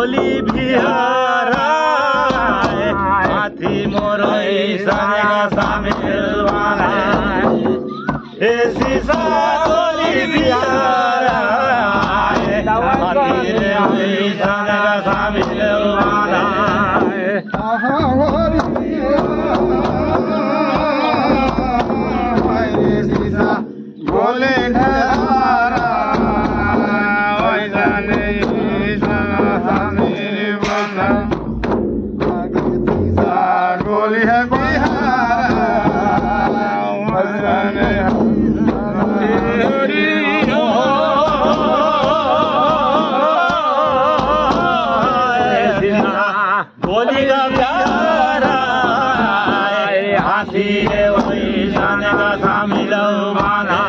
गोली बिहार हाथी मोरै सानेगा सामेल बनाए ए सीसा गोली बिहार हाथी रे सानेगा सामेल बनाए गोली है गोली का प्यार हाथी रे वही जाने का शामिल माना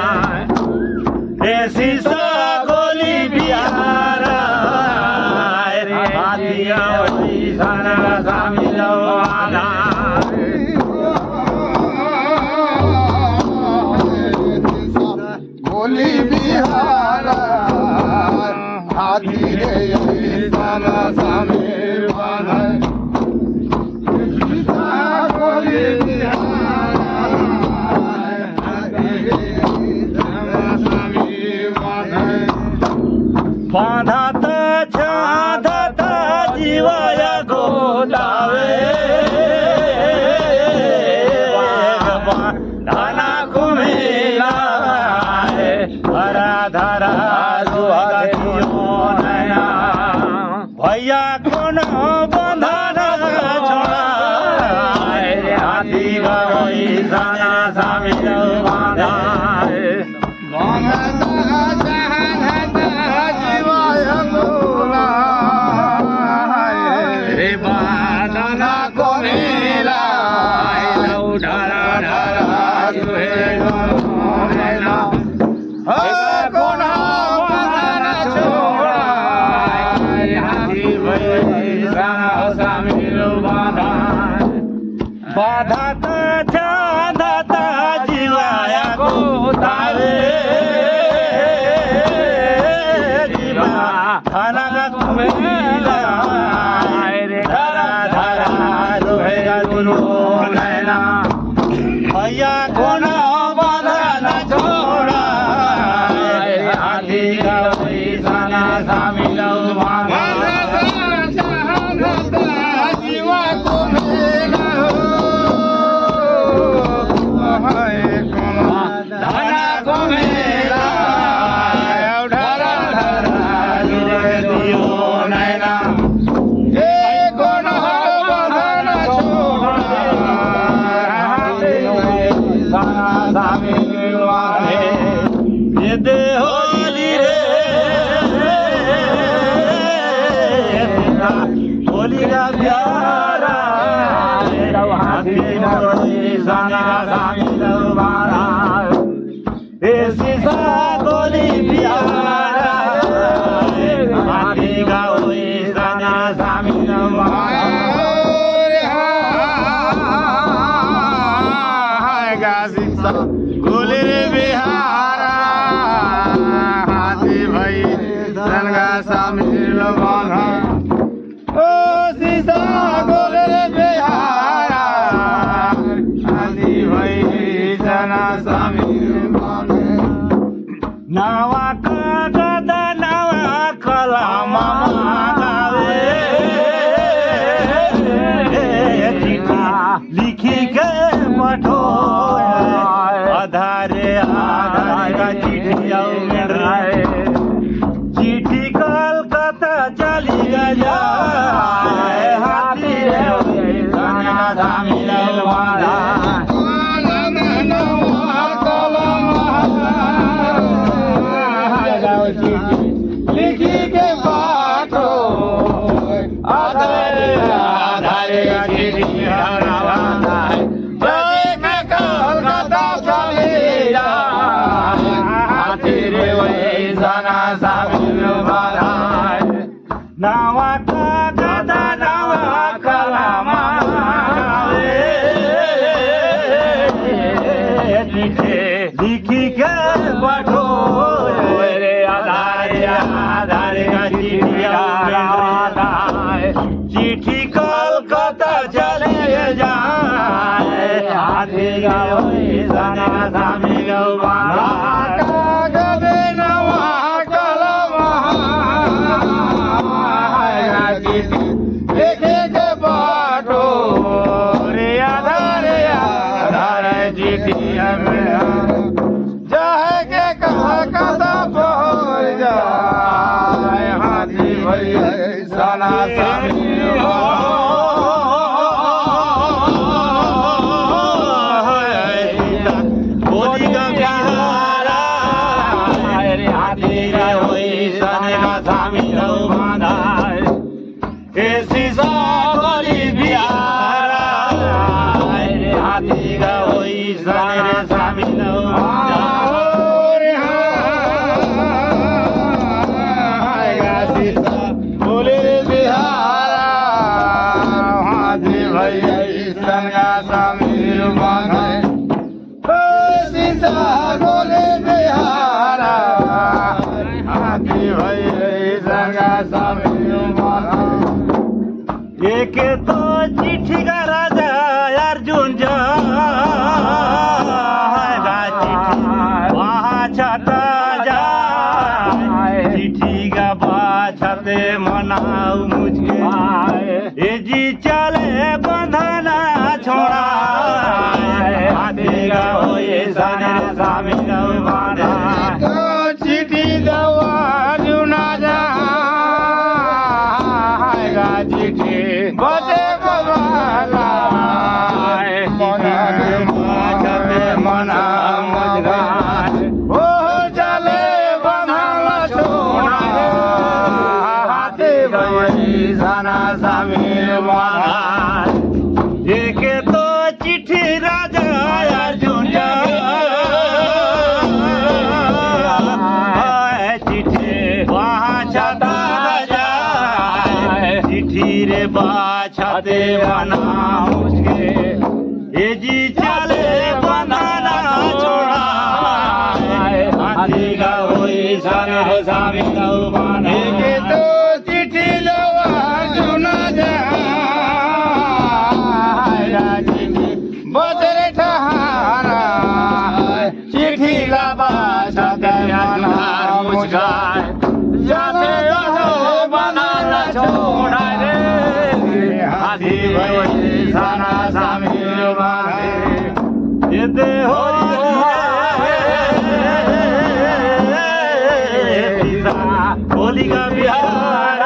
सीसा गोली बिहार हाथी वही जाने का शामिल माना गोली बिहार हाथी रे साला सामेल बना गोली बिहार हाथी रे साला सामेल बना बांधत छाधत जीवाया गोदावे धाना कुमेला हरा धरा नैना भैया कौन बंधन छोड़ा हाथी गई साना शामिल बांधा बाधात छांदत जीवाया गोतावे जीवा थाना कुमेला रे धरा धरा रोहेगा दुनो नैना भैया कोना बाधा न छोड़ा हाथी का वही साना शामिल मांगा गोली का प्यार हाथी मोरै सानेगा शामिल बना सीसा गोली बिहार हाथी का वही सानेगा शामिल गोली बिहार हाथी भाई सनगा शामिल बना ओ सीसा गोले बिहार हाथी भाई जना शामिल बने नवा कागद नवा कलम मांगावे लिखी के पठो आधारे आधार का चिट्ठी चिट्ठी कलकत्ता चली गया हाथी रे साना शामिल वाला लिखी के बाटो आधारे आधारे चिट्ठी हरावाना कलकत्ता चली जा हाथी रे वही साना शामिल वाला नवा कागद नवा कलम लिखी के पठो रे आधार का चिट्ठी होई सने सामी लो बाना गदे नवा कलमा चिट्ठी लिखे के बाटो रे आधार चिट्ठी में जाए के कहा कदा पहुंच जाए हाथी भैया सना सामी एक तो चिट्ठी का राजा अर्जुन वहाँ छटा जाए चिट्ठी का बाछते मनाऊ मुझके ये जी चले बंधना छोड़ा हाथी का हो ये सने सामी लो बाना चिट्ठी दवा जुना जा चिट्ठी बजे बवाला मना मुझगा ओ चले बंधाला छोड़ा हाथी भई सना सामी माना एक तो चिट्ठी राजा अर्जुन चिट्ठी वहाँ छटा चिट्ठी रे बाछते बना मुझके ये जी चले बनाना छोड़ा हाथी का होई सने सामी लो बाना के तो चिट्ठी लवा जुना जा बजरे ठहारा चिट्ठी लवा सदना मुझगाए जाने बनाना छोड़ा रे हाथी भई सना सामी लो बाना ये दे हो होली का बिहार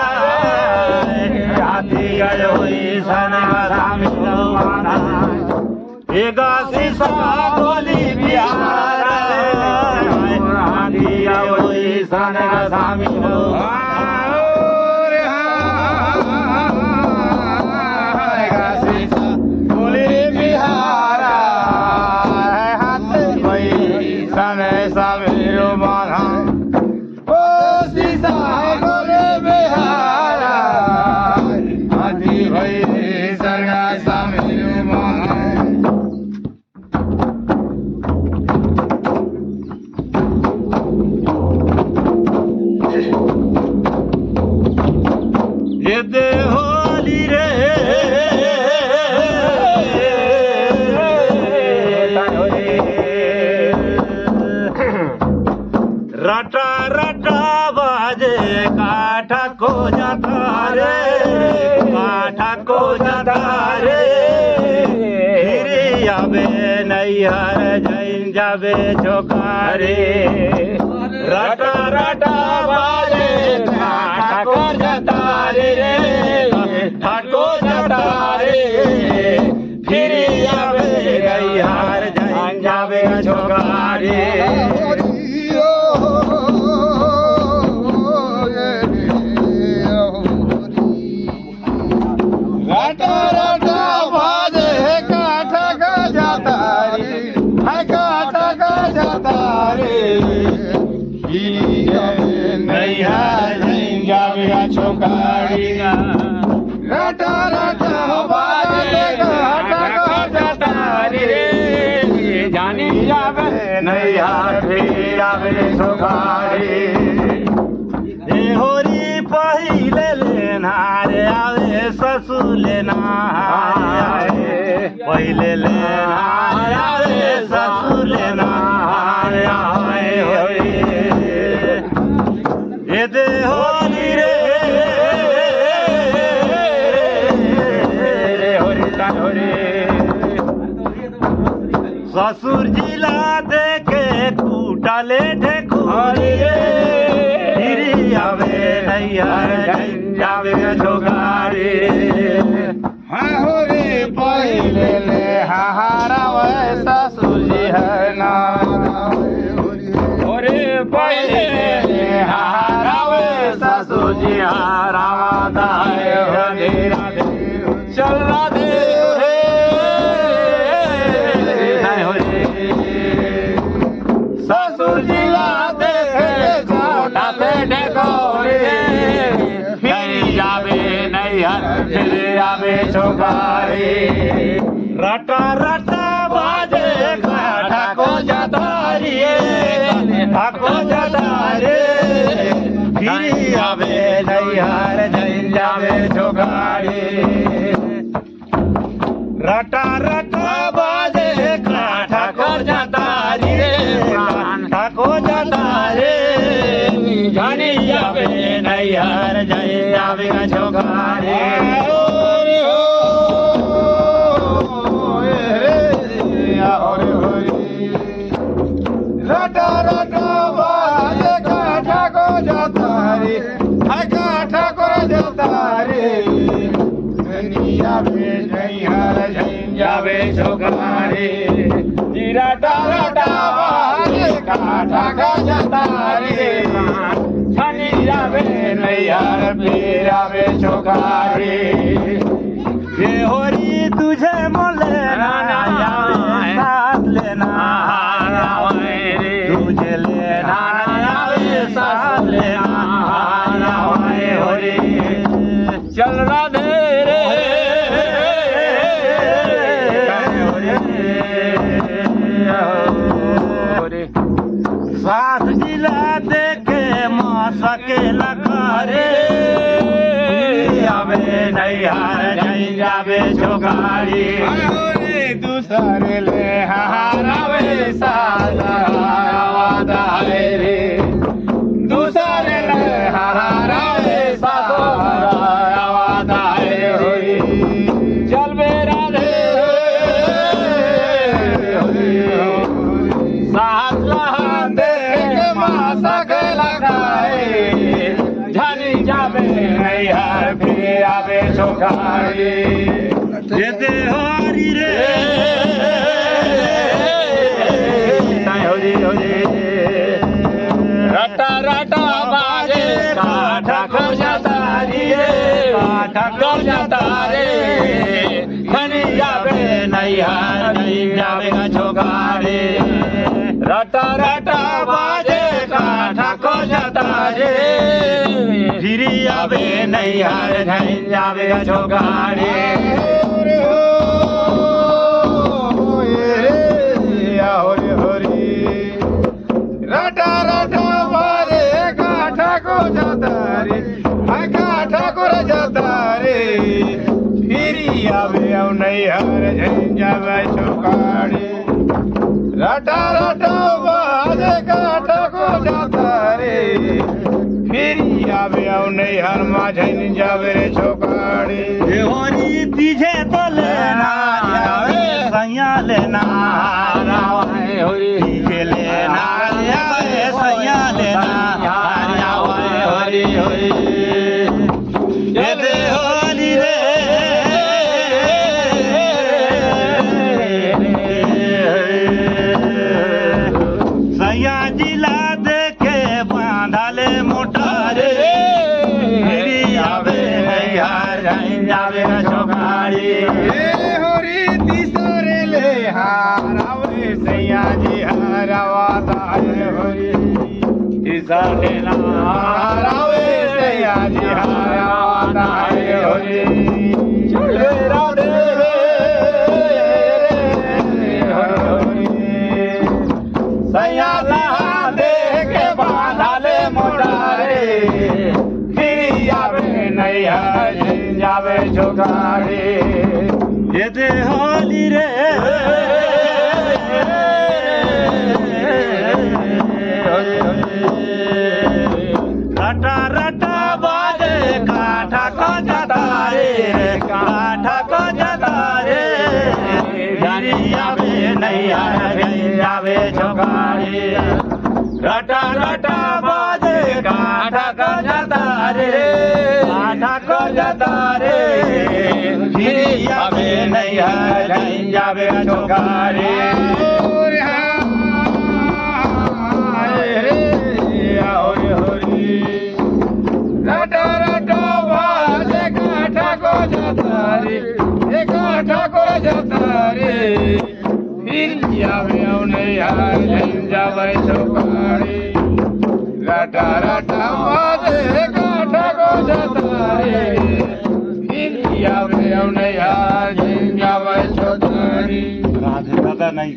हाथी का होई सना सामी लो बाना एक शीशा होली बिहार हाथी का होई सना सामी लो ये दे होली रे रटा रटा बाजे काठा को जाता रे काठा को जाता रे फिर आवे नैहर जैन जावे छोकारे रटा रटा बाजे काठा को जाता रे ठाको जाता रे फिर आवे नैहर जैन जावे छोकारे छोकारी रटा रटा बाजे घाटा को जाता रे जानी जावे नहीं आवे आवे छोकारी होरी पहिले लेना रे आवे ससुर लेना पहिले लेना आवे ससुर लेना आए होरी ये दे होली रे होरी ससुर जिला देखे कूटाले ढेकुरी रे आवे नैया जावे जोगारी होरी पहिले ले हारावे ससुर जी है ना होरी पहिले ले हारावे ससुर जी हारावा राधे राधे चल राधे ससुर जी लाते छोटाते ढेकोरे फिर जावे नैहर फिर आवे छोगारे रटा रटा बाजे ठाको जतारी ठाको जतारे फिर आवे नैहर जैन जावे छोगारे रटा रटा बाजे ठाको जतारी ठाको जतारे जानी जावे नैहर जय आवे छोगारे रटा रटा बाजे ठाको जतारी ठाको जतारी जावे नैहर जय जावे छोगारे जीरा टारा टावारे काठा का जतारे छनी जावे नैहर फिर आवे छोगारे ये होरी तुझे मोले ना आवे साथ लेना आवे रे तुझे लेना आवे साथ लेना आवे होरी चल राधे रे साथ जिला देखे माँ सके लखारे आवे नैहर जय जावे छोगारी दूसरे ले हारावे सादा रे दूसरे ले हारावे सादा रे चल बेरा रे साथ लहांदे सकला गाए झनी जावे नैहर फिर आवे छोगारी ये दे हरी रे होरी होरी रटा रटा बाजे काठा को जतारी काठा को जतारे खनी जावे नैहर नहीं जावे छोगारे रटा रटा बाजे काठा को जतारे फिर आवे नैहर नहीं जावे छोगारे होरी होरी रटा रटा बाजे काठा को जतारे काठा को जतारे फिर आवे नैहर जावे छोगारे रटा रटा बाजे काठा को जतारे फिर आवे नैहर माझन जावे रे छोगारे होरी तुझे तो लेना आवे सैया लेना आवे होरी तुझे लेना आवे सैया लेना आवे होरी होरी ये दे होली रे सैया जिला देखे बांधले मोटारे आवे नैहर जावे छोगारी होरी तीसरे ले हारावे सैया जी हारावा होरी तीसरे ले हारावे सैया जी हारावा होरी चले राधे सैया लहांदे के बांधले मोटारे फिर आवे नैहर जावे छोगारे ये दे होली रे રટા રટા બાજે કાઠા કર જતા રે કાઠા કર જતા રે ફીરી આવે નહીં લઈ જાવે છોકરે રટા રટા વાજે કાઠા કો જતા રે આવે નહીં જાવે છોકરી રાધે દાદા નહીં